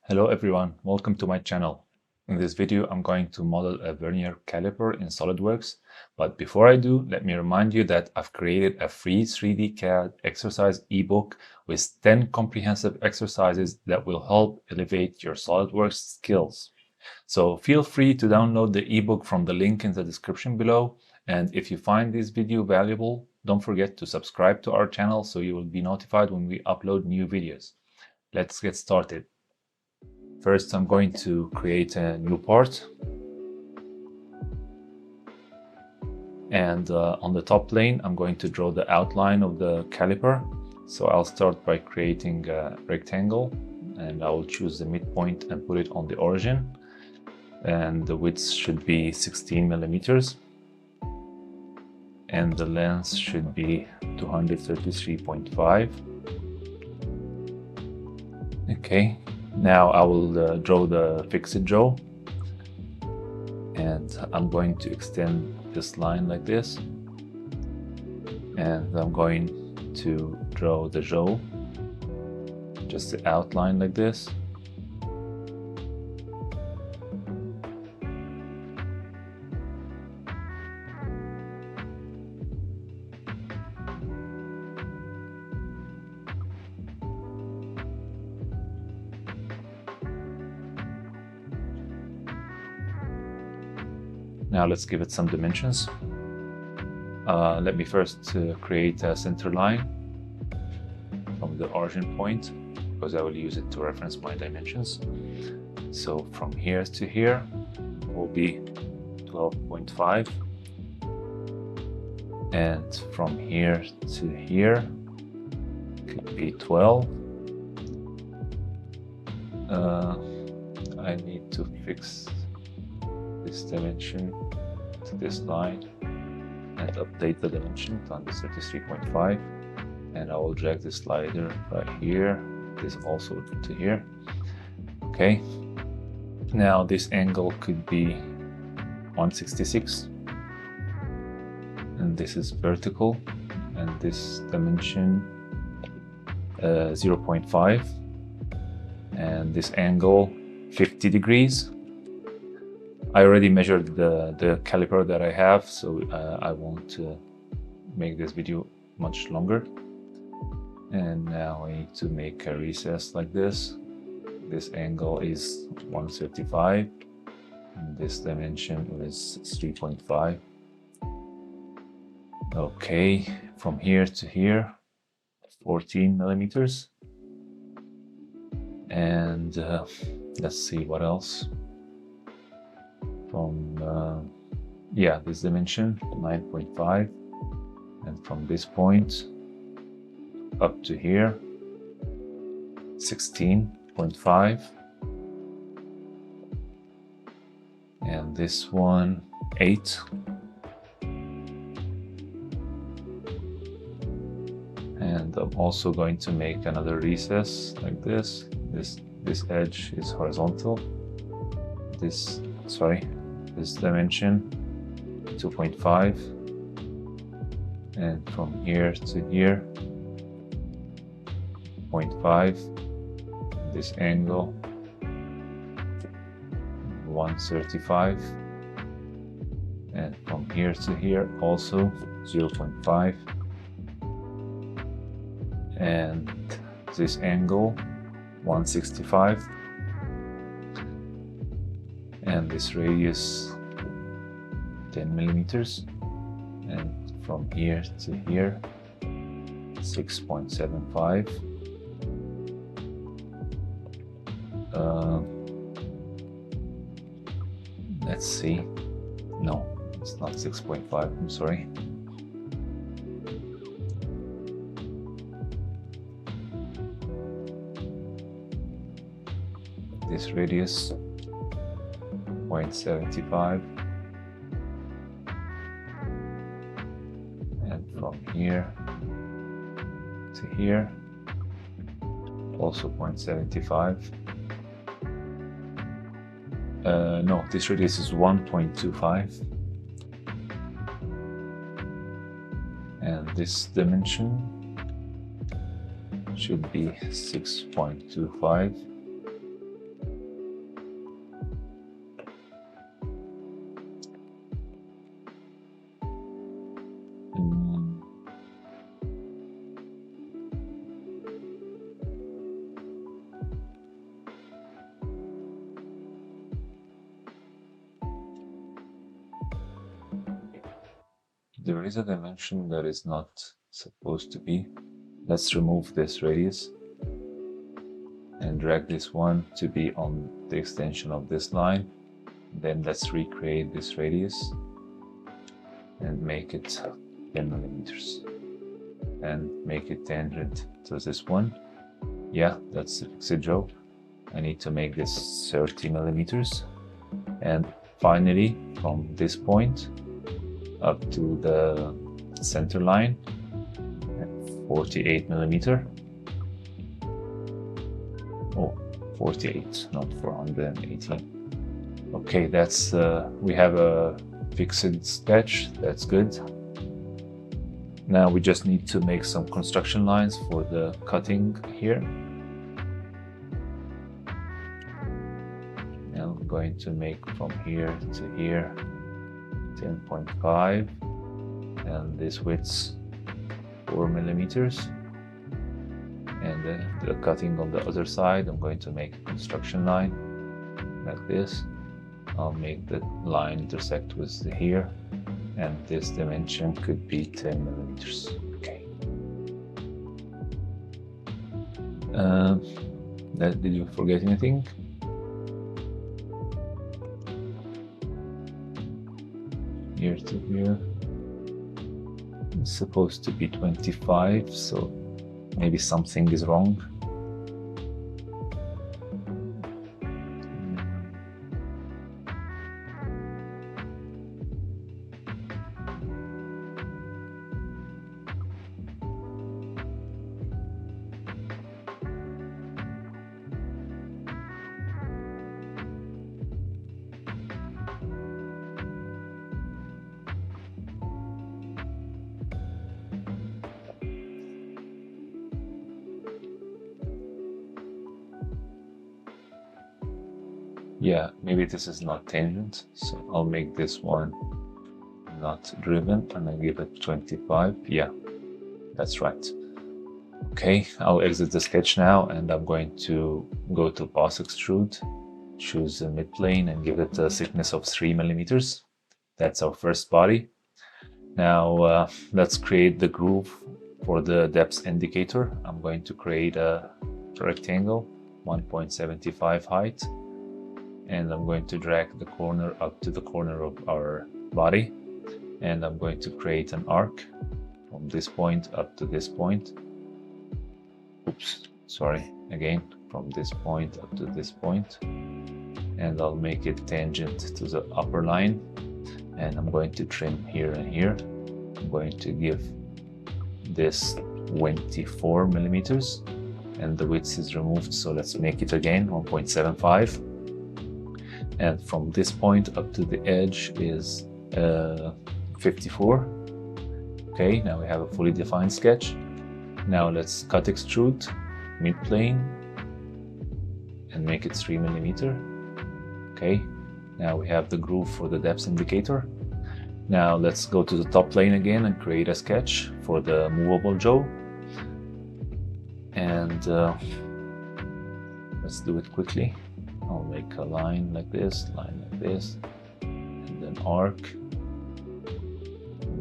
Hello everyone, welcome to my channel. In this video, I'm going to model a vernier caliper in SolidWorks. But before I do, let me remind you that I've created a free 3D CAD exercise ebook with 10 comprehensive exercises that will help elevate your SolidWorks skills. So feel free to download the ebook from the link in the description below. And if you find this video valuable, don't forget to subscribe to our channel so you will be notified when we upload new videos. Let's get started. First, I'm going to create a new part. And on the top plane, I'm going to draw the outline of the caliper. So I'll start by creating a rectangle, and I will choose the midpoint and put it on the origin. And the width should be 16 millimeters. And the length should be 233.5. Okay. Now I will draw the fixed jaw, and I'm going to extend this line like this, and I'm going to draw the jaw, just the outline like this. Now let's give it some dimensions. Let me first create a center line from the origin point, because I will use it to reference my dimensions. So from here to here will be 12.5, and from here to here could be 12. I need to fix this dimension to this line and update the dimension to 33.5, and I will drag the slider right here, this also to here. Okay, now this angle could be 166, and this is vertical, and this dimension 0.5, and this angle 50 degrees. I already measured the caliper that I have, so I won't make this video much longer. And now I need to make a recess like this. This angle is 135, and this dimension is 3.5. Okay, from here to here, 14 millimeters. And let's see what else. From this dimension 9.5, and from this point up to here 16.5, and this one 8, and I'm also going to make another recess like this. This edge is horizontal. This dimension 2.5, and from here to here 0.5, this angle 135, and from here to here also 0.5, and this angle 165, and this radius 10 millimeters, and from here to here 6.75. Let's see, no, it's not 6.5, I'm sorry. This radius 0.75, and from here to here also 0.75. No, this radius is 1.25, and this dimension should be 6.25. There is a dimension that is not supposed to be. Let's remove this radius and drag this one to be on the extension of this line. Then let's recreate this radius and make it 10 millimeters and make it tangent to this one. Yeah, that's the fixed job. I need to make this 30 millimeters. And finally, from this point up to the center line at 48 millimeter. Oh, 48, not 418. Okay, that's we have a fixed sketch. That's good. Now we just need to make some construction lines for the cutting here. And I'm going to make from here to here 10.5, and this width 4 millimeters. And the cutting on the other side, I'm going to make a construction line like this. I'll make the line intersect with the here, and this dimension could be 10 millimeters. Okay. Did you forget anything? Here to here. It's supposed to be 25, so maybe something is wrong. Yeah, maybe this is not tangent, so I'll make this one not driven and I give it 25. Yeah, that's right. Okay, I'll exit the sketch now and I'm going to go to Boss Extrude, choose the mid plane and give it a thickness of 3 millimeters. That's our first body. Now let's create the groove for the depth indicator. I'm going to create a rectangle, 1.75 height. And I'm going to drag the corner up to the corner of our body, and I'm going to create an arc from this point up to this point. Oops, sorry, again, from this point up to this point, and I'll make it tangent to the upper line, and I'm going to trim here and here. I'm going to give this 24 millimeters, and the width is removed, so let's make it again 1.75. And from this point up to the edge is 54. Okay, now we have a fully defined sketch. Now let's cut extrude mid plane and make it 3 millimeter. Okay, now we have the groove for the depth indicator. Now let's go to the top plane again and create a sketch for the movable jaw. And let's do it quickly. I'll make a line like this, and then arc,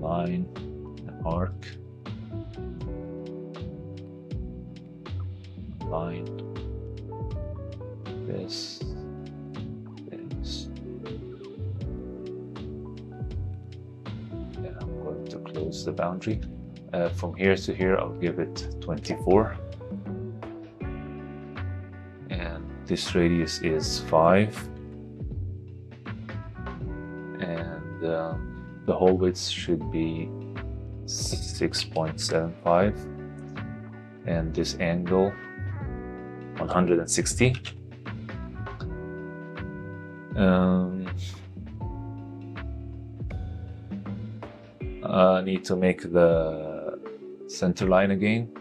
line, an arc, line, this. Yeah, I'm going to close the boundary. From here to here, I'll give it 24. This radius is 5, and the whole width should be 6.75, and this angle 160. I need to make the center line again.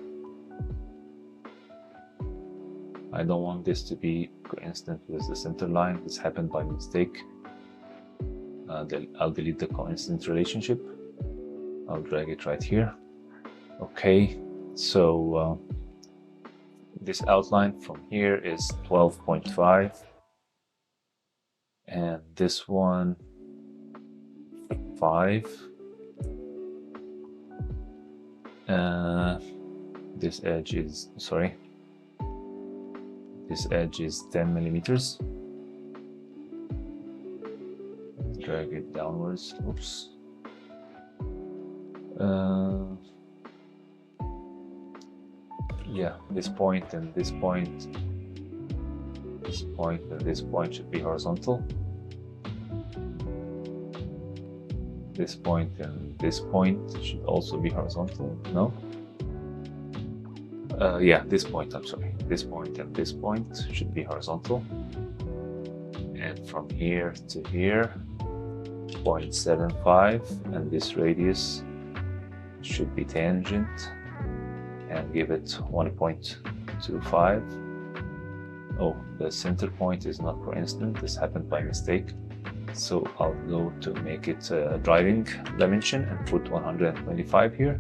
I don't want this to be coincident with the center line. This happened by mistake. I'll delete the coincident relationship. I'll drag it right here. Okay, so this outline from here is 12.5, and this one 5, This edge is, sorry, this edge is 10 millimeters. Drag it downwards. Oops. Yeah, this point and this point, this point and this point should be horizontal. This point and this point should also be horizontal. No? Yeah, this point, I'm sorry. This point and this point should be horizontal. And from here to here, 0.75, and this radius should be tangent, and give it 1.25. Oh, the center point is not coincident. This happened by mistake. So I'll go to make it a driving dimension and put 125 here.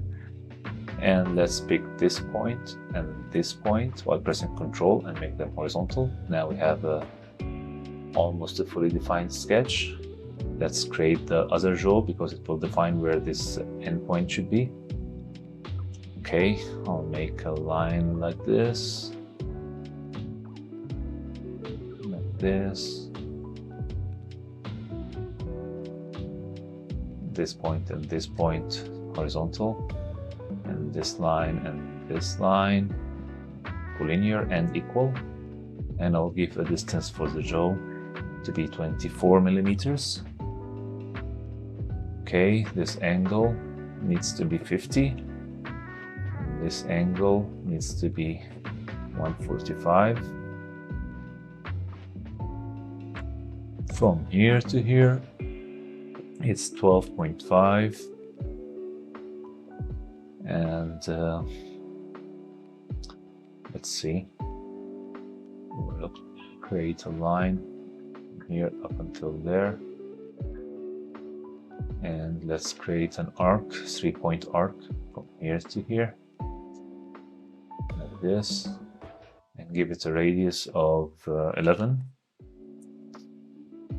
And let's pick this point and this point while pressing Ctrl and make them horizontal. Now we have almost a fully defined sketch. Let's create the other jaw because it will define where this endpoint should be. Okay, I'll make a line like this, this point and this point horizontal, and this line collinear and equal, and I'll give a distance for the jaw to be 24 millimeters. Okay, this angle needs to be 50. This angle needs to be 145. From here to here, it's 12.5. And let's see. We'll create a line here up until there. And let's create an arc, 3-point arc from here to here. Like this. And give it a radius of 11.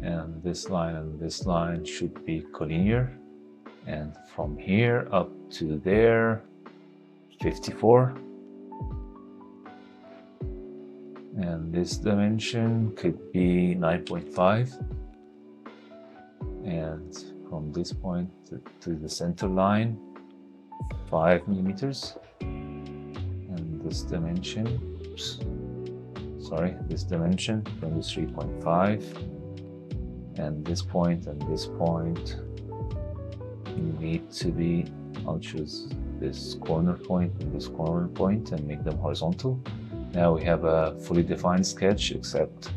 And this line should be collinear. And from here up to there, 54. And this dimension could be 9.5. And from this point to the center line, 5 millimeters. And this dimension, this dimension, 23.5. And this point need to be, I'll choose this corner point and this corner point and make them horizontal. Now we have a fully defined sketch, except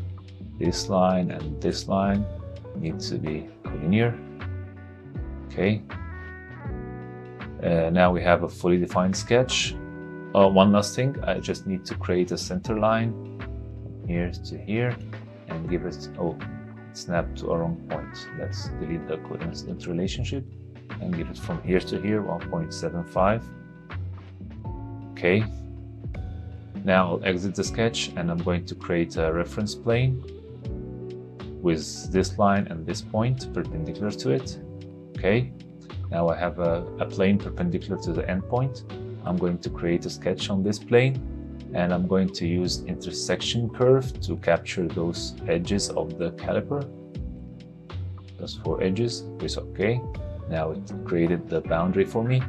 this line and this line need to be collinear. Okay. Now we have a fully defined sketch. One last thing, I just need to create a center line from here to here and give it, snap to a wrong point. Let's delete the coincident relationship and give it from here to here, 1.75. Okay. Now I'll exit the sketch and I'm going to create a reference plane with this line and this point perpendicular to it. Okay. Now I have a plane perpendicular to the endpoint. I'm going to create a sketch on this plane, and I'm going to use intersection curve to capture those edges of the caliper. Those 4 edges. It's okay. Now it created the boundary for me.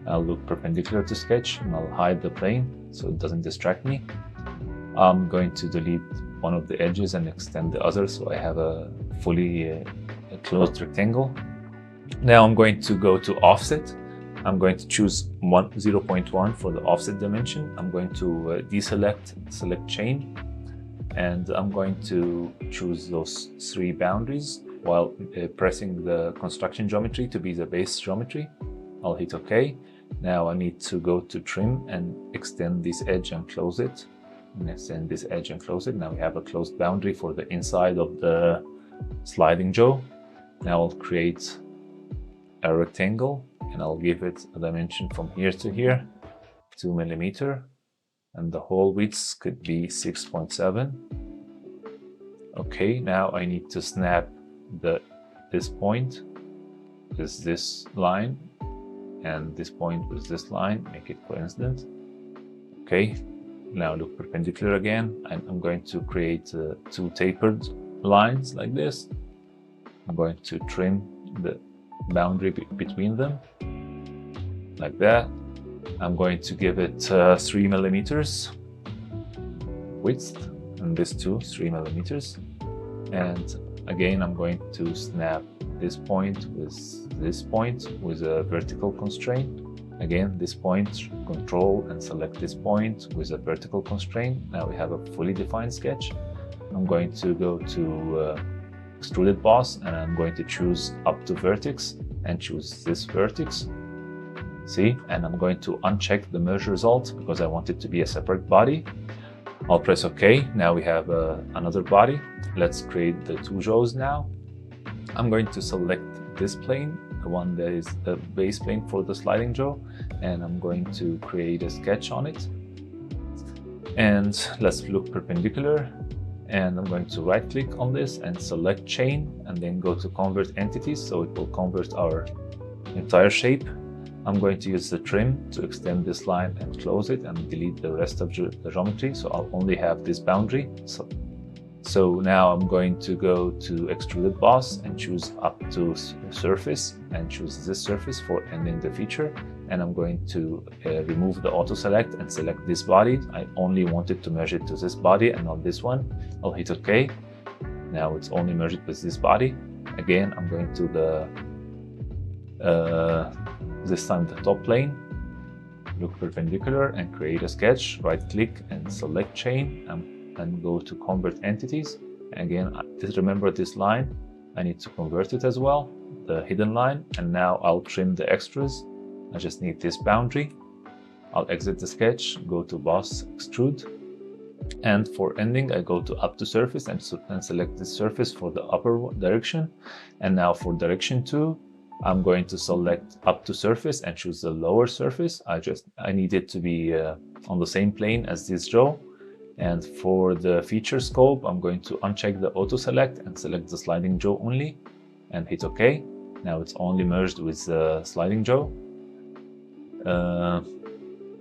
I'll look perpendicular to sketch and I'll hide the plane so it doesn't distract me. I'm going to delete one of the edges and extend the other so I have a fully closed rectangle. Now I'm going to go to offset. I'm going to choose 0.1 for the offset dimension. I'm going to select chain, and I'm going to choose those 3 boundaries while pressing the construction geometry to be the base geometry. I'll hit OK. Now I need to go to trim and extend this edge and close it. And extend this edge and close it. Now we have a closed boundary for the inside of the sliding jaw. Now I'll create a rectangle and I'll give it a dimension from here to here, 2 millimeter, and the whole width could be 6.7. Okay, now I need to snap this point with this line and this point with this line, make it coincident. Okay, now look perpendicular again, and I'm going to create two tapered lines like this. I'm going to trim the boundary between them like that. I'm going to give it 3 millimeters width, and this too 3 millimeters. And again, I'm going to snap this point with a vertical constraint. Again, this point, control and select this point with a vertical constraint. Now we have a fully defined sketch. I'm going to go to extruded boss, and I'm going to choose up to vertex and choose this vertex. See, and I'm going to uncheck the merge result because I want it to be a separate body. I'll press OK. Now we have another body. Let's create the two jaws now. I'm going to select this plane, the one that is the base plane for the sliding jaw, and I'm going to create a sketch on it. And let's look perpendicular, and I'm going to right click on this and select chain, and then go to convert entities, so it will convert our entire shape. I'm going to use the trim to extend this line and close it and delete the rest of the geometry, so I'll only have this boundary. So now I'm going to go to extruded boss and choose up to surface and choose this surface for ending the feature. And I'm going to remove the auto select and select this body. I only wanted to merge it to this body and not this one. I'll hit OK. Now it's only merged with this body. Again, I'm going to this time the top plane, look perpendicular and create a sketch, right click and select chain, and go to convert entities. Again, just remember this line, I need to convert it as well, the hidden line. And now I'll trim the extras. I just need this boundary. I'll exit the sketch, go to boss extrude, and for ending I go to up to surface and select this surface for the upper direction. And now for direction 2, I'm going to select up to surface and choose the lower surface. I need it to be on the same plane as this jaw. And for the feature scope, I'm going to uncheck the auto select and select the sliding jaw only and hit OK. Now it's only merged with the sliding jaw.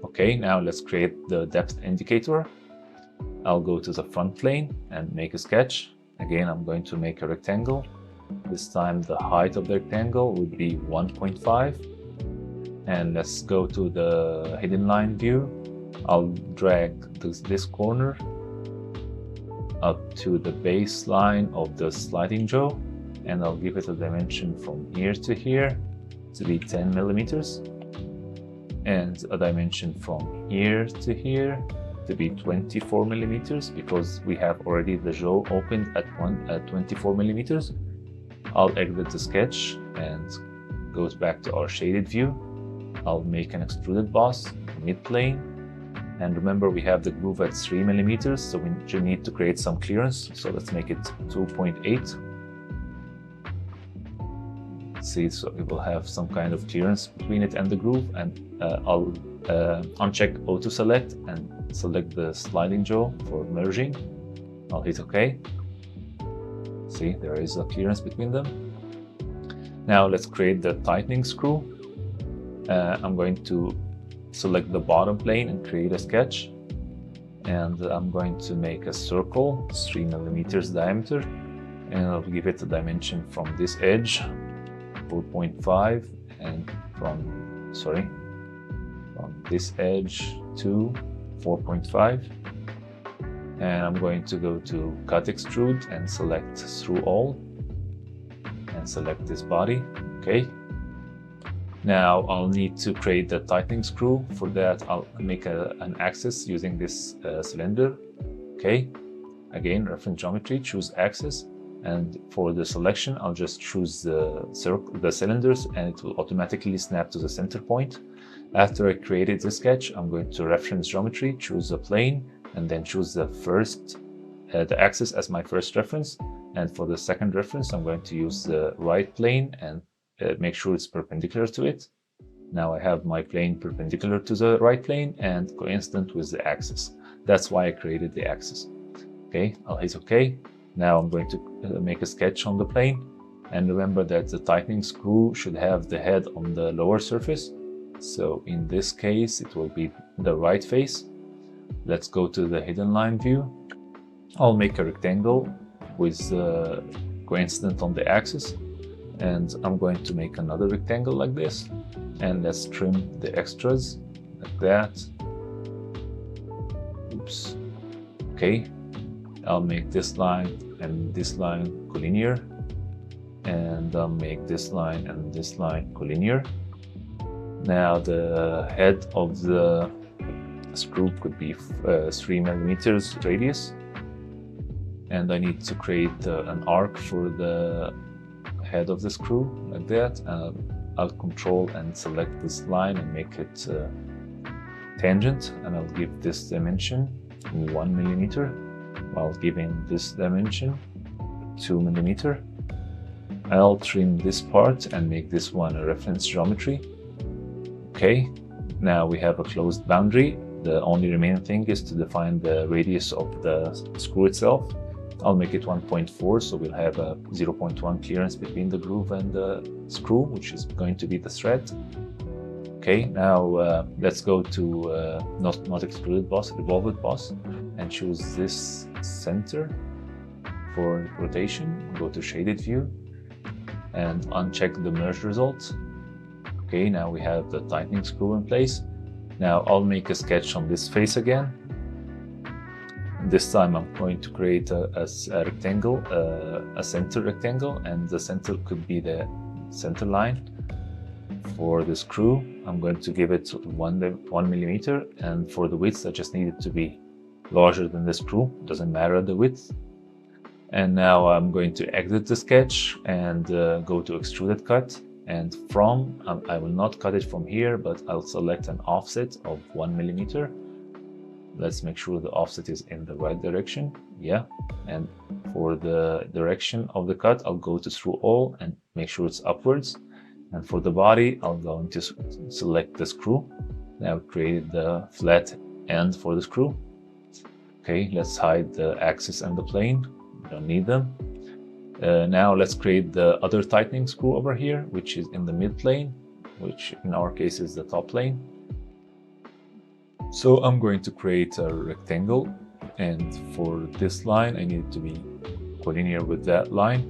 Okay, now let's create the depth indicator. I'll go to the front plane and make a sketch. Again, I'm going to make a rectangle. This time the height of the rectangle would be 1.5. And let's go to the hidden line view. I'll drag this corner up to the baseline of the sliding jaw, and I'll give it a dimension from here to here to be 10 millimeters, and a dimension from here to here to be 24 millimeters, because we have already the jaw opened at 24 millimeters. I'll exit the sketch and goes back to our shaded view. I'll make an extruded boss mid plane. And remember, we have the groove at 3 millimeters, so we need to create some clearance. So let's make it 2.8. See, so it will have some kind of clearance between it and the groove. And I'll uncheck auto select and select the sliding jaw for merging. I'll hit OK. See, there is a clearance between them. Now let's create the tightening screw. I'm going to select the bottom plane and create a sketch, and I'm going to make a circle 3 millimeters diameter, and I'll give it a dimension from this edge 4.5 and from this edge to 4.5. And I'm going to go to cut extrude and select through all and select this body. Okay. Now I'll need to create the tightening screw. For that, I'll make an axis using this cylinder. Okay. Again, reference geometry, choose axis. And for the selection, I'll just choose the cylinders, and it will automatically snap to the center point. After I created the sketch, I'm going to reference geometry, choose the plane, and then choose the axis as my first reference. And for the second reference, I'm going to use the right plane and make sure it's perpendicular to it. Now I have my plane perpendicular to the right plane and coincident with the axis. That's why I created the axis. Okay, I'll hit OK. Now I'm going to make a sketch on the plane. And remember that the tightening screw should have the head on the lower surface. So in this case, it will be the right face. Let's go to the hidden line view. I'll make a rectangle with coincident on the axis, and I'm going to make another rectangle like this, and let's trim the extras like that. Oops. Okay, I'll make this line and this line collinear, and I'll make this line and this line collinear. Now the head of the screw could be 3 millimeters radius, and I need to create an arc for the head of the screw like that. I'll control and select this line and make it tangent, and I'll give this dimension 1 millimeter while giving this dimension 2 millimeter. I'll trim this part and make this one a reference geometry. Okay, now we have a closed boundary. The only remaining thing is to define the radius of the screw itself. I'll make it 1.4, so we'll have a 0.1 clearance between the groove and the screw, which is going to be the thread. Okay, now let's go to not extruded boss, revolved boss, and choose this center for rotation. Go to shaded view and uncheck the merge result. Okay, now we have the tightening screw in place. Now I'll make a sketch on this face again. This time I'm going to create a rectangle, a center rectangle, and the center could be the center line. For the screw, I'm going to give it 1 millimeter, and for the width I just need it to be larger than the screw, doesn't matter the width. And now I'm going to exit the sketch and go to extruded cut, and from I will not cut it from here, but I'll select an offset of 1 millimeter. Let's make sure the offset is in the right direction. Yeah, and for the direction of the cut, I'll go to through all and make sure it's upwards. And for the body, I'll go into select the screw. Now I've created the flat end for the screw. Okay, let's hide the axis and the plane. We don't need them. Now let's create the other tightening screw over here, which is in the mid plane, which in our case is the top plane. So I'm going to create a rectangle, and for this line I need it to be collinear with that line,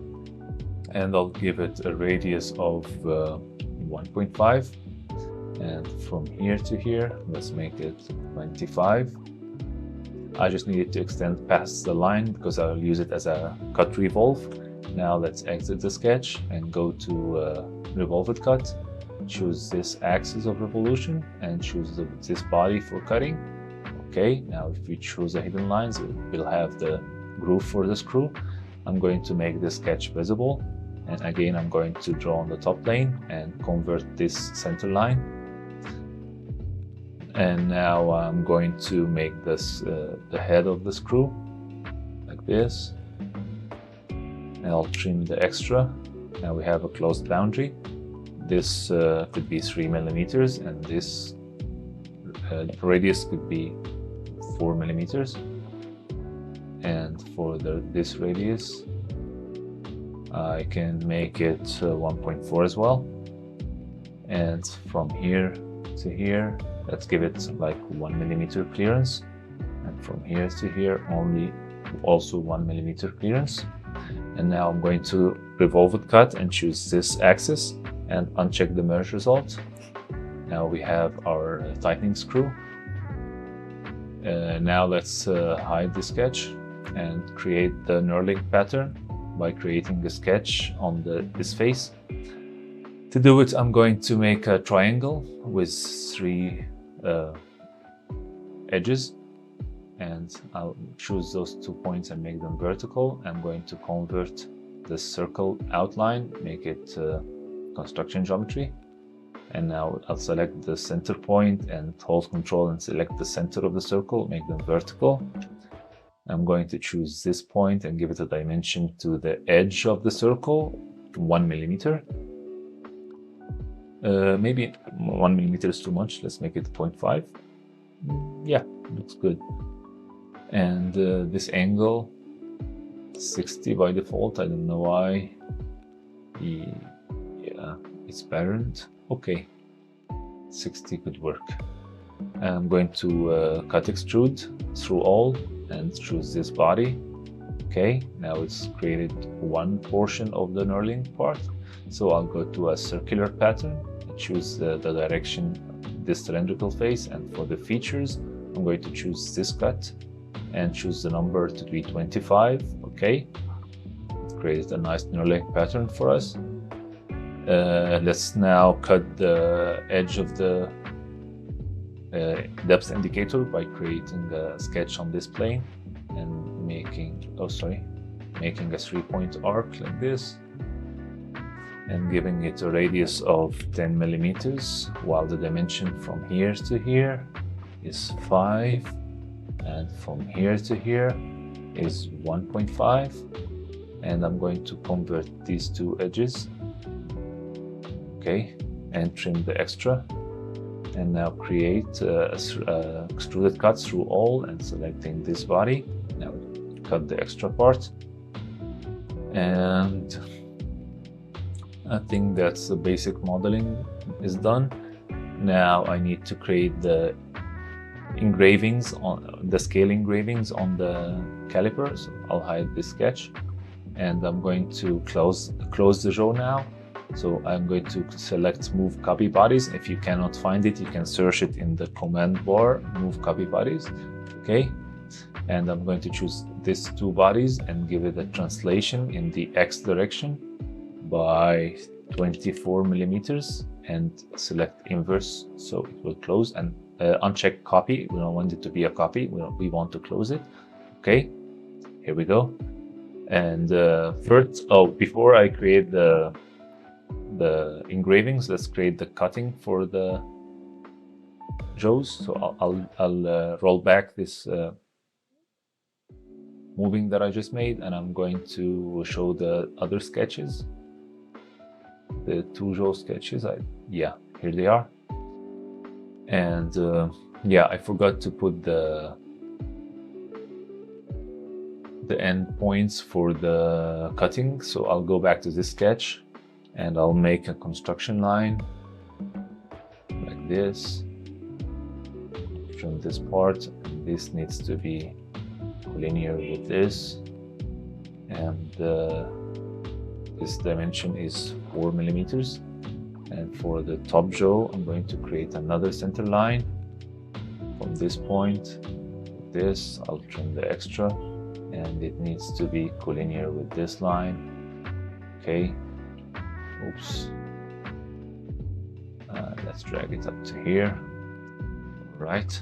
and I'll give it a radius of 1.5, and from here to here let's make it 25. I just need it to extend past the line because I'll use it as a cut revolve. Now let's exit the sketch and go to revolved cut. Choose this axis of revolution and choose this body for cutting. Okay, now if we choose the hidden lines, we'll have the groove for the screw. I'm going to make this sketch visible, and again I'm going to draw on the top plane and convert this center line. And now I'm going to make this the head of the screw like this, and I'll trim the extra. Now we have a closed boundary. This could be 3 millimeters, and this radius could be 4 millimeters. And for this radius, I can make it 1.4 as well. And from here to here, let's give it like 1 millimeter clearance. And from here to here, also 1 millimeter clearance. And now I'm going to revolve it cut and choose this axis and uncheck the merge result. Now we have our tightening screw. Now let's hide the sketch and create the knurling pattern by creating a sketch on this face. To do it, I'm going to make a triangle with 3 edges, and I'll choose those 2 points and make them vertical. I'm going to convert the circle outline, make it construction geometry, and now I'll select the center point and hold Control and select the center of the circle, make them vertical. I'm going to choose this point and give it a dimension to the edge of the circle, 1 millimeter. Maybe 1 millimeter is too much, let's make it 0.5. Yeah, looks good. And this angle, 60 by default, I don't know why. Yeah, it's parent. Okay, 60 could work. I'm going to cut extrude through all and choose this body. Okay, now it's created one portion of the knurling part. So I'll go to a circular pattern and choose the direction, this cylindrical face, and for the features, I'm going to choose this cut and choose the number to be 25. Okay, it creates a nice knurling pattern for us. Let's now cut the edge of the depth indicator by creating a sketch on this plane and making a 3-point arc like this and giving it a radius of 10 millimeters, while the dimension from here to here is 5 and from here to here is 1.5, and I'm going to convert these two edges, okay, and trim the extra. And now create extruded cut through all and selecting this body. Now cut the extra part, and I think that's the basic modeling is done. Now I need to create the engravings on the scale engravings on the caliper. So I'll hide this sketch, and I'm going to close the row now. So I'm going to select move copy bodies. If you cannot find it, you can search it in the command bar, move copy bodies. Okay, and I'm going to choose these two bodies and give it a translation in the X direction by 24 millimeters and select inverse, so it will close, and uncheck copy. We don't want it to be a copy, we want to close it. Okay, here we go. And first, before I create the engravings, let's create the cutting for the jaws. So I'll roll back this moving that I just made, and I'm going to show the other sketches, the two jaw sketches. Here they are. And yeah, I forgot to put the end points for the cutting, so I'll go back to this sketch and I'll make a construction line like this from this part. This needs to be collinear with this, and this dimension is 4 millimeters. And for the top jaw, I'm going to create another center line from this point. This, I'll trim the extra, and it needs to be collinear with this line. Okay. Oops. Let's drag it up to here. Right.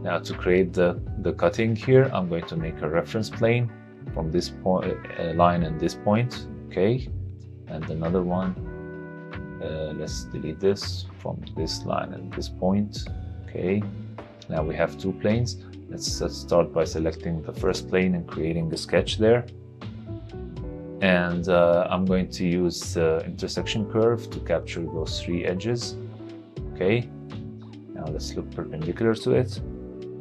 Now to create the cutting here, I'm going to make a reference plane from this point, line and this point. Okay. And another one. Let's delete this from this line and this point. Okay. Now we have two planes. Let's start by selecting the first plane and creating a sketch there. And I'm going to use the intersection curve to capture those three edges. Okay. Now let's look perpendicular to it.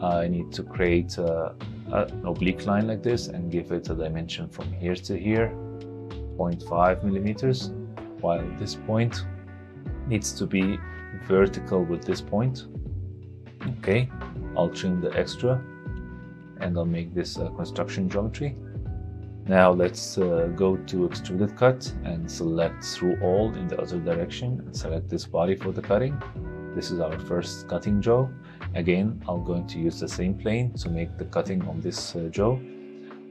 I need to create an oblique line like this and give it a dimension from here to here, 0.5 millimeters, while this point needs to be vertical with this point. Okay, I'll trim the extra and I'll make this construction geometry. Now let's go to extruded cut and select through all in the other direction and select this body for the cutting. This is our first cutting jaw. Again, I'm going to use the same plane to make the cutting on this jaw.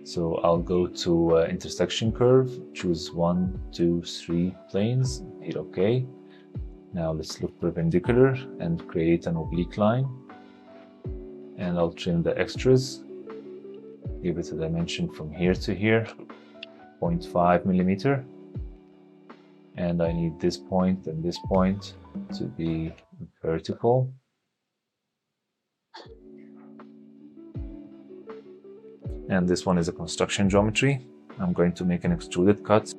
So I'll go to intersection curve, choose 1, 2, 3 planes, hit OK. Now let's look perpendicular and create an oblique line. And I'll trim the extras, give it a dimension from here to here, 0.5 millimeter. And I need this point and this point to be vertical. And this one is a construction geometry. I'm going to make an extruded cut.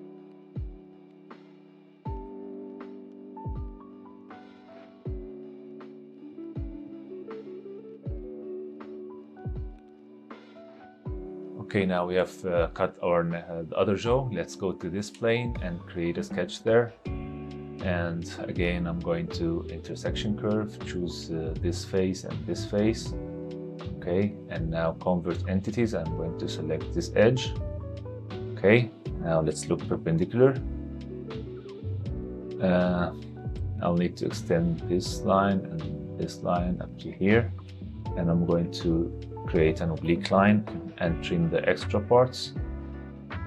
Okay, now we have cut our the other jaw. Let's go to this plane and create a sketch there. And again, I'm going to intersection curve, choose this face and this face. Okay, and now convert entities. I'm going to select this edge. Okay, now let's look perpendicular. I'll need to extend this line and this line up to here, and I'm going to create an oblique line and trim the extra parts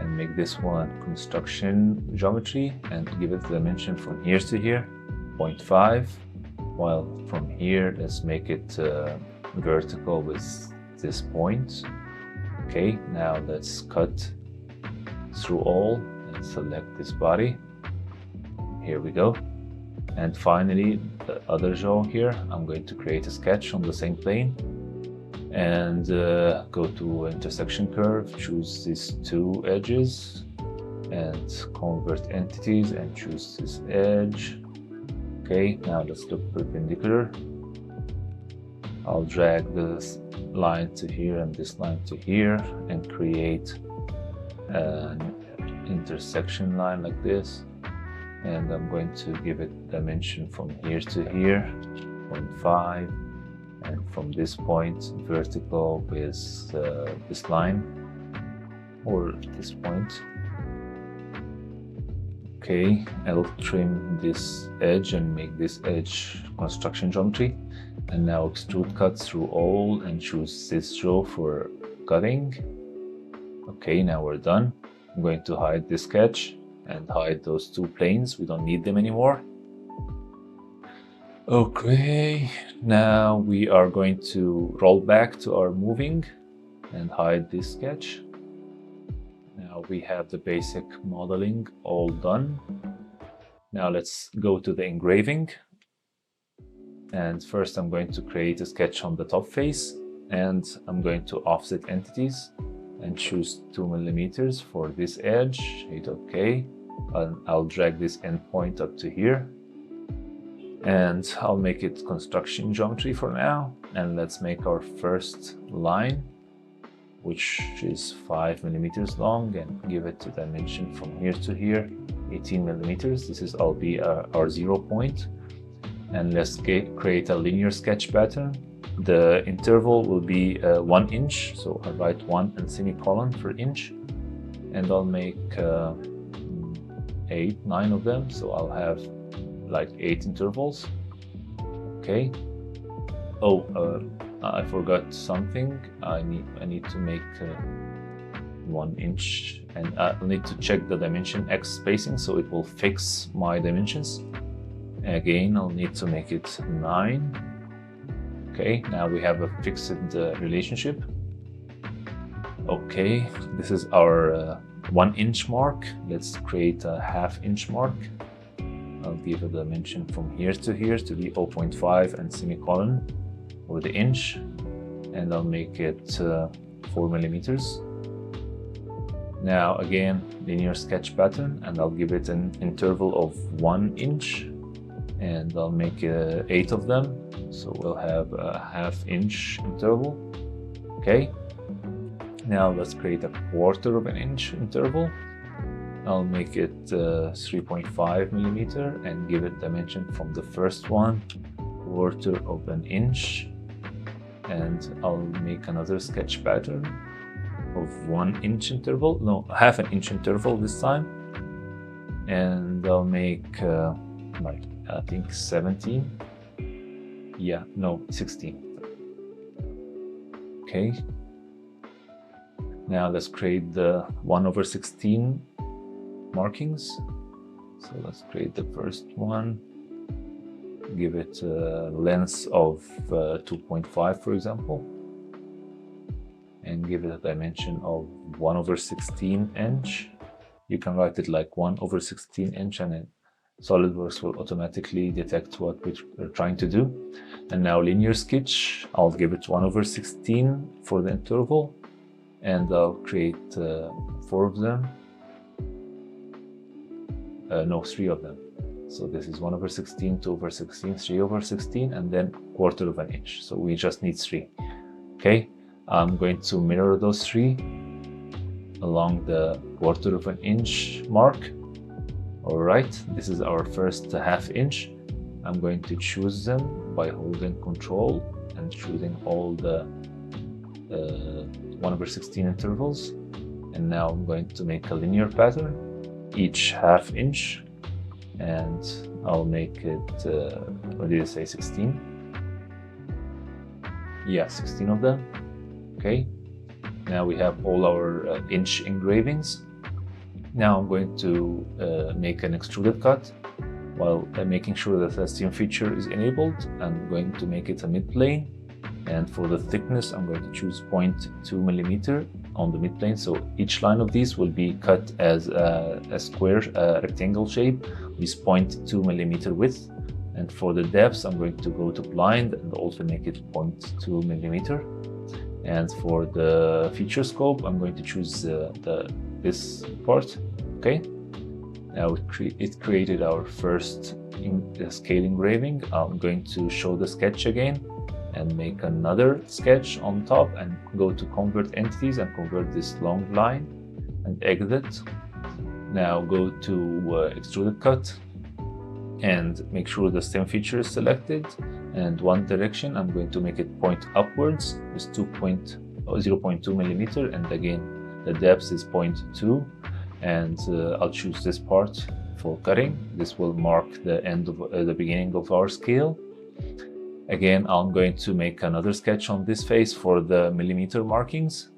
and make this one construction geometry and give it the dimension from here to here, 0.5, while from here let's make it vertical with this point. Okay, now let's cut through all and select this body. Here we go. And finally, the other jaw here, I'm going to create a sketch on the same plane and go to intersection curve, choose these two edges and convert entities and choose this edge. Okay, now let's look perpendicular. I'll drag this line to here and this line to here and create an intersection line like this. And I'm going to give it dimension from here to here, 0.5, and from this point vertical with this line or this point. Okay, I'll trim this edge and make this edge construction geometry, and now extrude cut through all and choose this jaw for cutting. Okay, now we're done. I'm going to hide this sketch and hide those two planes. We don't need them anymore. Okay, now we are going to roll back to our moving and hide this sketch. Now we have the basic modeling all done. Now let's go to the engraving. And first I'm going to create a sketch on the top face, and I'm going to offset entities and choose 2 millimeters for this edge, hit OK, and I'll drag this endpoint up to here, and I'll make it construction geometry for now. And let's make our first line, which is 5 millimeters long, and give it a dimension from here to here, 18 millimeters. This is will be our 0 point. And let's create a linear sketch pattern. The interval will be 1 inch, so I'll write 1 and semicolon for inch, and I'll make 8, 9 of them, so I'll have like 8 intervals. Okay. Oh, I forgot something. I need to make 1 inch, and I'll need to check the dimension X spacing, so it will fix my dimensions. Again, I'll need to make it 9. Okay, now we have a fixed relationship. Okay, this is our 1 inch mark. Let's create a half inch mark. I'll give a dimension from here to be 0.5 and semicolon for the inch, and I'll make it 4 millimeters. Now again, linear sketch pattern, and I'll give it an interval of 1 inch, and I'll make 8 of them. So we'll have a half inch interval. Okay. Now let's create a 1/4 inch interval. I'll make it 3.5 millimeter and give it dimension from the first one, 1/4 inch. And I'll make another sketch pattern of 1 inch interval, no, half an inch interval this time. And I'll make like, I think 17. Yeah, no, 16. Okay. Now let's create the 1/16 markings. So let's create the first one. Give it a length of 2.5, for example. And give it a dimension of 1/16 inch. You can write it like 1/16 inch, and then SolidWorks will automatically detect what we're trying to do. And now linear sketch, I'll give it 1/16 for the interval, and I'll create 4 of them. No, 3 of them. So this is 1/16, 2/16, 3/16, and then 1/4 inch. So we just need 3. Okay, I'm going to mirror those 3 along the 1/4 inch mark. All right, this is our first ½ inch. I'm going to choose them by holding Control and choosing all the 1/16 intervals. And now I'm going to make a linear pattern, each ½ inch, and I'll make it, what did I say, 16? Yeah, 16 of them. Okay, now we have all our inch engravings. Now I'm going to make an extruded cut. While making sure that the seam feature is enabled, I'm going to make it a mid-plane. And for the thickness, I'm going to choose 0.2 millimeter on the mid-plane. So each line of these will be cut as a square rectangle shape with 0.2 millimeter width. And for the depths, I'm going to go to blind and also make it 0.2 millimeter. And for the feature scope, I'm going to choose this part. Okay. Now it created our first scale engraving. I'm going to show the sketch again and make another sketch on top and go to convert entities and convert this long line and exit. Now go to extruded cut and make sure the stem feature is selected, and one direction I'm going to make it point upwards with 0.2 millimeter, and again the depth is 0.2. And I'll choose this part for cutting. This will mark the end of the beginning of our scale. Again, I'm going to make another sketch on this face for the millimeter markings.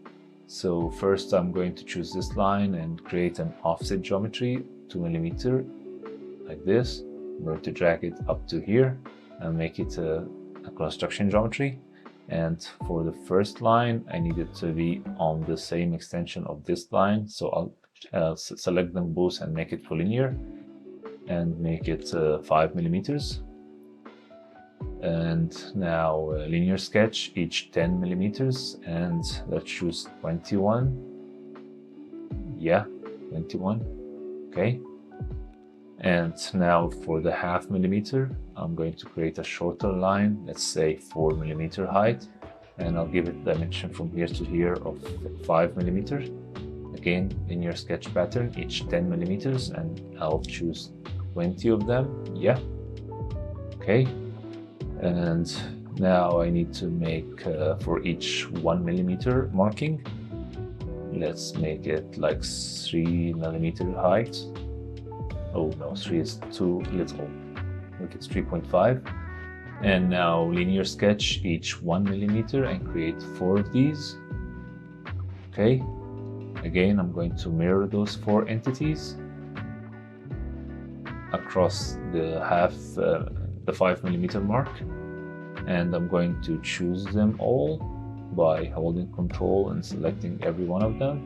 So first I'm going to choose this line and create an offset geometry 2 millimeter like this. I'm going to drag it up to here and make it a construction geometry. And for the first line, I need it to be on the same extension of this line. So I'll select them both and make it collinear and make it 5 millimeters. And now linear sketch, each 10 millimeters, and let's choose 21. Yeah, 21. Okay. And now for the ½ millimeter, I'm going to create a shorter line, let's say 4 millimeter height, and I'll give it dimension from here to here of 5 millimeters. Again, linear sketch pattern, each 10 millimeters, and I'll choose 20 of them. Yeah. Okay. And now I need to make for each 1 millimeter marking. Let's make it like 3 millimeter height. Oh no, 3 is too little. Make it 3.5. And now linear sketch each 1 millimeter and create 4 of these. Okay. Again, I'm going to mirror those 4 entities across the the 5 millimeter mark, and I'm going to choose them all by holding Control and selecting every one of them,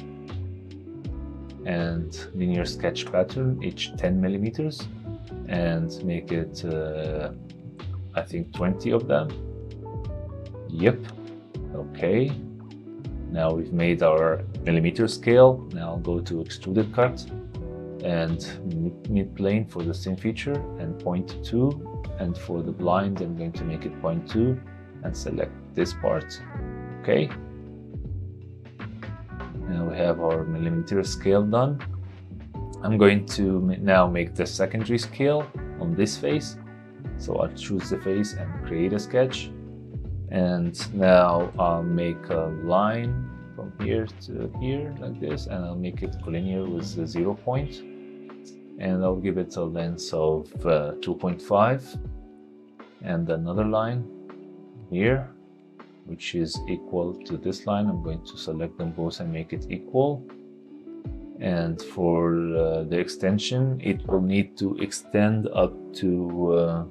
and linear sketch pattern each 10 millimeters and make it I think 20 of them. Yep. Okay. Now we've made our millimeter scale. Now I'll go to extruded cut and mid-plane for the seam feature and 0.2, and for the blind I'm going to make it 0.2 and select this part. Okay. Now we have our millimeter scale done. I'm going to now make the secondary scale on this face. So I'll choose the face and create a sketch. And now I'll make a line from here to here like this, and I'll make it collinear with the 0 point. And I'll give it a length of 2.5. And another line here, which is equal to this line. I'm going to select them both and make it equal. And for the extension, it will need to extend up to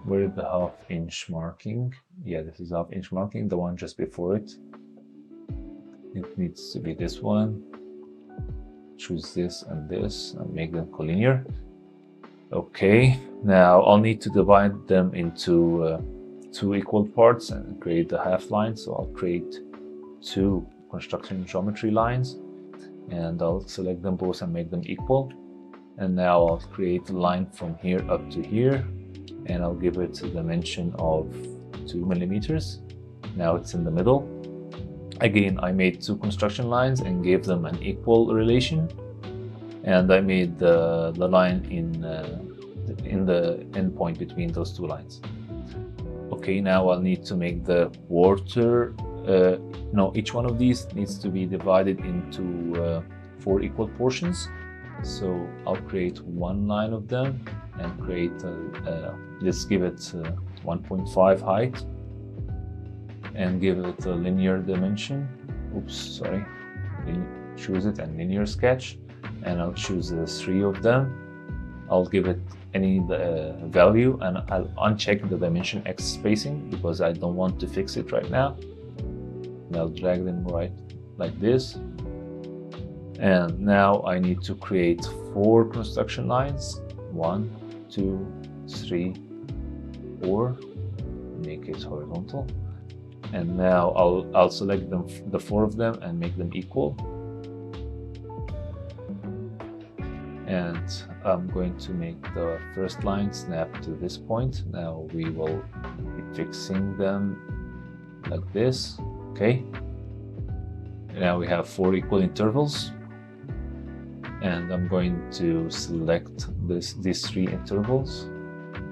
where is the ½ inch marking? Yeah, this is ½ inch marking, the one just before it. It needs to be this one. Choose this and make them collinear. Okay, now I'll need to divide them into 2 equal parts and create the half line. So I'll create 2 construction geometry lines, and I'll select them both and make them equal. And now I'll create a line from here up to here, and I'll give it a dimension of 2 millimeters. Now it's in the middle. Again, I made two construction lines and gave them an equal relation, and I made the line in the endpoint between those two lines. Okay, now I'll need to make the water. No, each one of these needs to be divided into 4 equal portions. So I'll create one line of them and create let's give it 1.5 height and give it a linear dimension. Oops, sorry. Choose it and linear sketch, and I'll choose 3 of them. I'll give it any value, and I'll uncheck the dimension X spacing because I don't want to fix it right now. And I'll drag them right like this. And now I need to create 4 construction lines. 1, 2, 3, 4. Make it horizontal. And now I'll select them, the 4 of them, and make them equal. And I'm going to make the first line snap to this point. Now we will be fixing them like this. Okay. Now we have 4 equal intervals. And I'm going to select these 3 intervals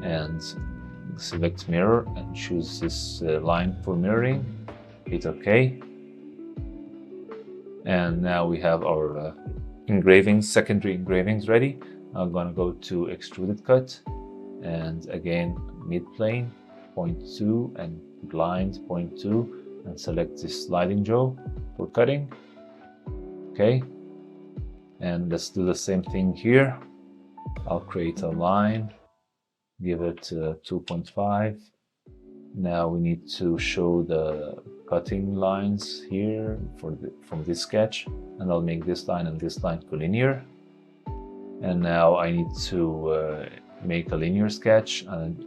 and select mirror and choose this line for mirroring. Hit OK. And now we have our engravings, secondary engravings ready. I'm going to go to extruded cut, and again mid plane 0.2 and blind 0.2, and select this sliding jaw for cutting. Okay, and let's do the same thing here. I'll create a line, give it 2.5. Now we need to show the cutting lines here from this sketch, and I'll make this line and this line collinear. And now I need to make a linear sketch, and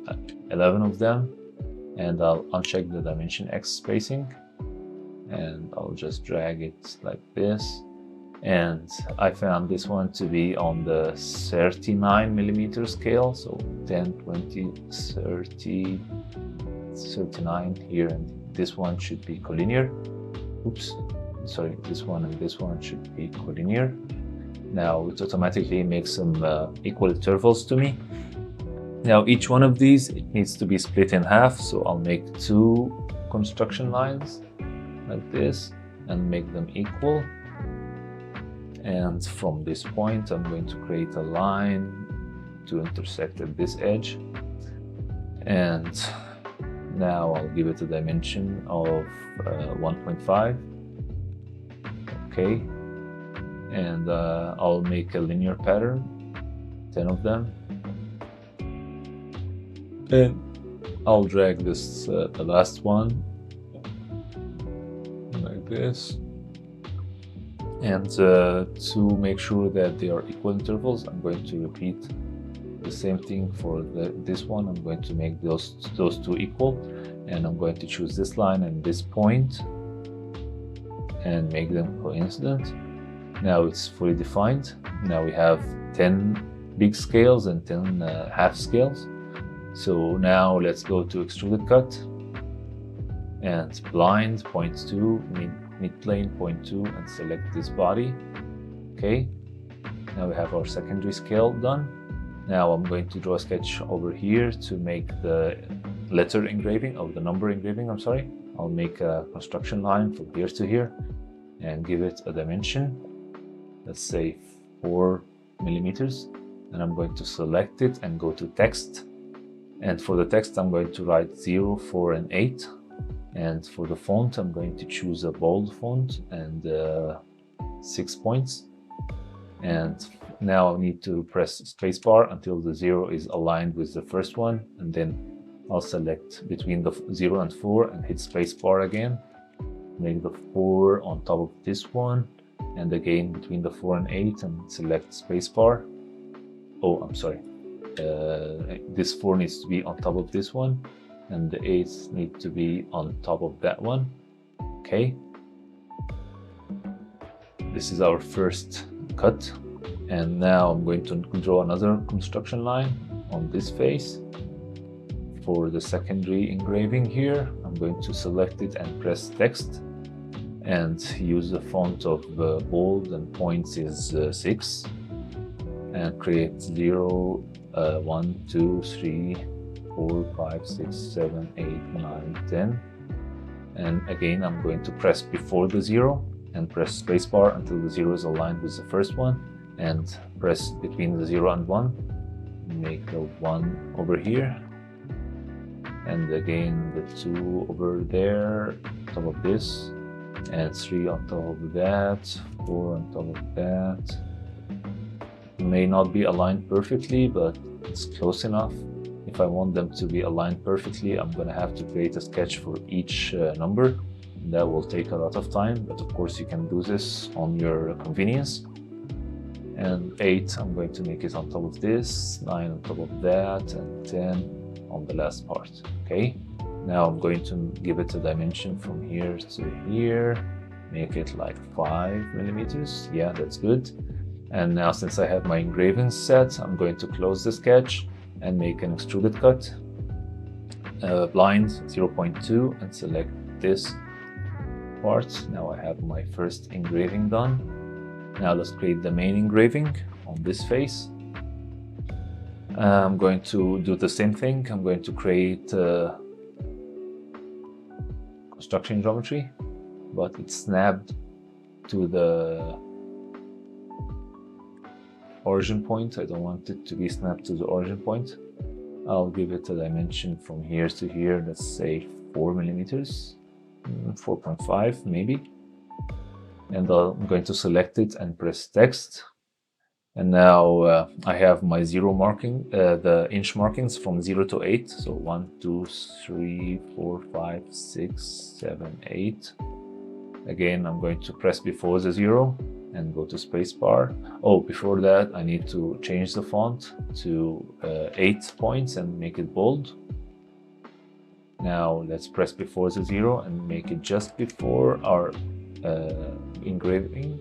11 of them, and I'll uncheck the dimension X spacing, and I'll just drag it like this. And I found this one to be on the 39mm scale, so 10, 20, 30, 39 here, and this one should be collinear. Oops, sorry, this one and this one should be collinear. Now it automatically makes some equal intervals to me. Now each one of these, it needs to be split in half, so I'll make 2 construction lines like this and make them equal. And from this point, I'm going to create a line to intersect at this edge. And now I'll give it a dimension of 1.5. Okay. And I'll make a linear pattern, 10 of them. And I'll drag this, the last one, like this. And to make sure that they are equal intervals, I'm going to repeat the same thing for this one. I'm going to make those 2 equal, and I'm going to choose this line and this point and make them coincident. Now it's fully defined. Now we have 10 big scales and 10 half scales. So now let's go to extruded cut and blind 0.2, mid plane 0.2, and select this body. Okay, now we have our secondary scale done. Now I'm going to draw a sketch over here to make the letter engraving, or the number engraving, I'm sorry. I'll make a construction line from here to here and give it a dimension, let's say 4mm, and I'm going to select it and go to text. And for the text, I'm going to write 0, 4, and 8. And for the font, I'm going to choose a bold font and 6 points. And now I need to press spacebar until the 0 is aligned with the first one, and then I'll select between the 0 and 4 and hit spacebar again. Make the 4 on top of this one, and again between the 4 and 8, and select spacebar. Oh, I'm sorry. This 4 needs to be on top of this one, and the 8s need to be on top of that one. Okay. This is our first cut. And now I'm going to draw another construction line on this face. For the secondary engraving here, I'm going to select it and press text. and use the font of bold, and points is 6, and create 0, 1, 2, 3, 4, 5, 6, 7, 8, 9, 10. And again, I'm going to press before the 0 and press spacebar until the 0 is aligned with the first one, and press between the 0 and 1. Make the 1 over here, and again the 2 over there on top of this, and 3 on top of that, 4 on top of that. It may not be aligned perfectly, but it's close enough. If I want them to be aligned perfectly, I'm going to have to create a sketch for each number. That will take a lot of time, but of course you can do this on your convenience. And 8, I'm going to make it on top of this, 9 on top of that, and 10 on the last part. Okay, now I'm going to give it a dimension from here to here, make it like 5 millimeters. Yeah, that's good. And now, since I have my engraving set, I'm going to close the sketch and make an extruded cut. Blind 0.2 and select this part. Now I have my first engraving done. Now let's create the main engraving on this face. I'm going to do the same thing. I'm going to create construction geometry, but it's snapped to the origin point. I don't want it to be snapped to the origin point. I'll give it a dimension from here to here, let's say 4 millimeters, 4.5 maybe. And I'm going to select it and press text. And now I have my 0 marking, the inch markings from 0 to 8. So 1, 2, 3, 4, 5, 6, 7, 8. Again, I'm going to press before the 0 and go to spacebar. Oh, before that, I need to change the font to 8 points and make it bold. Now let's press before the 0 and make it just before our engraving,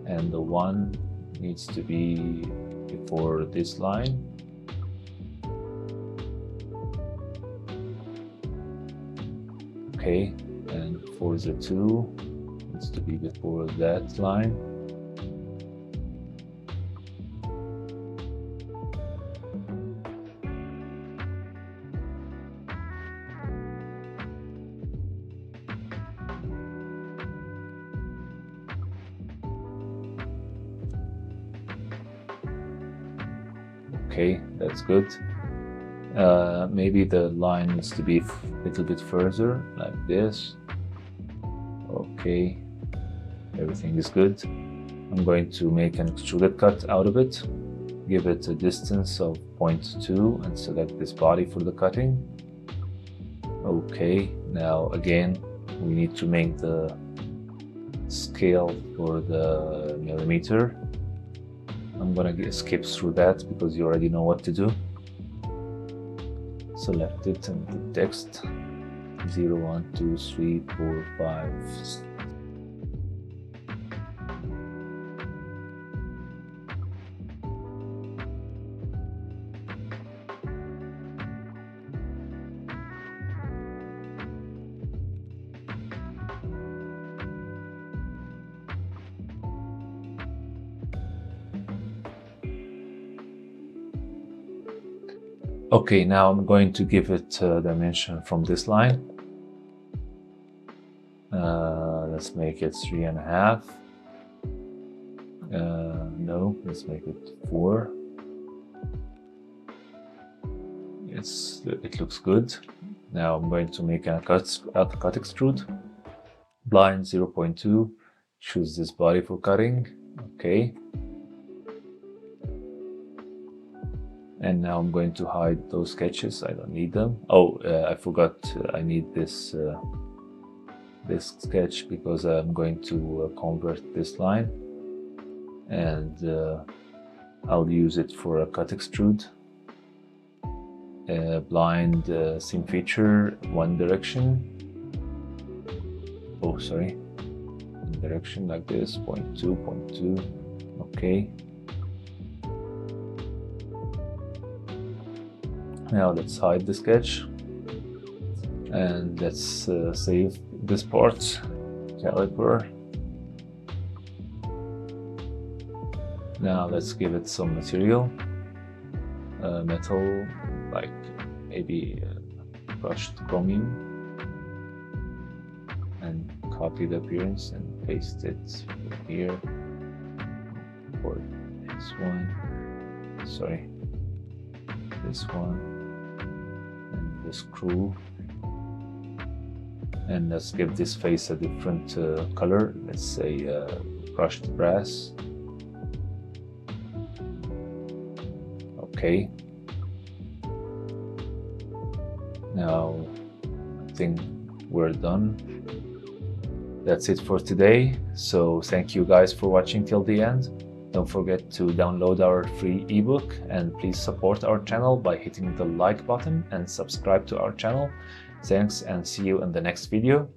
and the 1 needs to be before this line. Okay, and for the 2 needs to be before that line. Okay, that's good. Maybe the line needs to be a little bit further, like this. Okay, everything is good. I'm going to make an extruded cut out of it. Give it a distance of 0.2 and select this body for the cutting. Okay, now again, we need to make the scale for the millimeter. I'm gonna skip through that because you already know what to do. Select it and the text 0, 1, 2, 3, 4, 5. Okay, now I'm going to give it a dimension from this line. Let's make it 3.5. No, let's make it 4. It looks good. Now I'm going to make a cut extrude. Blind 0.2. Choose this body for cutting. Okay. And now I'm going to hide those sketches. I don't need them. Oh, I forgot. I need this this sketch because I'm going to convert this line, and I'll use it for a cut extrude. Blind seam feature, one direction. Oh, sorry. One direction like this. 0.2, 0.2. Okay. Now let's hide the sketch and let's save this part caliper. Now let's give it some material, metal, like maybe brushed chromium, and copy the appearance and paste it here for this one. Sorry, this one and the screw. And let's give this face a different color. Let's say brushed brass. Okay. Now I think we're done. That's it for today. So thank you guys for watching till the end. Don't forget to download our free ebook, and please support our channel by hitting the like button and subscribe to our channel. Thanks, and see you in the next video.